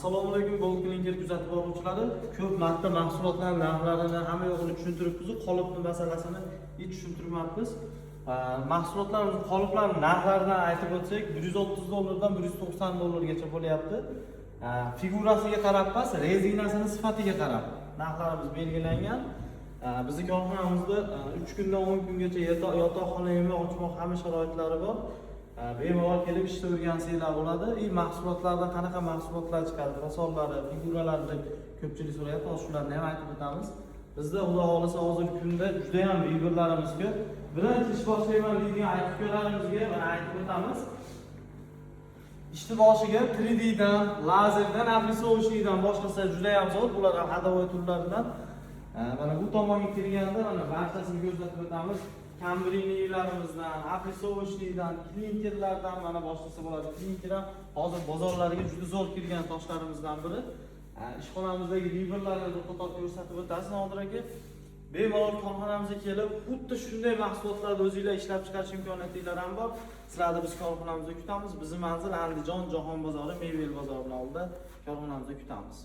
Assalomu alaykum, Gold Clinker kuzatib boruvchilari. Ko'p marta mahsulotlar narxlarini hamma yo'g'ini tushuntiribmiz, qolipni masalasini hech tushuntirmayapmiz. Mahsulotlarimiz qoliplarning narxlaridan aytib o'tsak, 130 dollardan 190 dollargacha bo'lyapti. Figurasiga qarab emas, rezinasini sifatiga qarab narxlarimiz belgilangan. Bizning korxonamizda 3 kundan 10 kungacha yotoqxona yemoq ochmoq hamma sharoitlari bor. Bemalol kelib ishda o'rgansanglar bo'ladi. Mahsulotlardan qanaqa mahsulotlar chiqadi, rasollari, figuralarni ko'pchilik so'rayapti. Hozir shularni ham aytib o'tamiz. Bizda Xudo xolasa hozirgi kunda juda ham buyurlarimiz ko'p. Birinchi ish boshlayman deydigan aytiblarimizga mana aytib o'tamiz. Ishni boshiga 3D dan, lazerdan, abrissovочныйdan boshlasa juda ham zo'r. Bular ham hadovoy turlaridan. Mana bu tomonga kirganda mana barchasini ko'rsatib o'tamiz. Kambrinilarimizdan, abrissovочныйdan, klinkerlardan mana boshlasa bo'ladi. Klinker ham hozir bozorlarga juda zo'r kirgan toshlarimizdan biri. Ishxonamizdagi riverlarni to'xtatib ko'rsatib o'tasiz Nodir aka. Bemalol korxonamizga kelib, xuddi shunday mahsulotlarni o'zingizlar ishlab chiqarish imkoniyatinglar ham bor. Sizlarni biz korxonamizda kutamiz. Bizning manzil Andijon Jahon bozori, Mebel bozorining oldida korxonamizda kutamiz.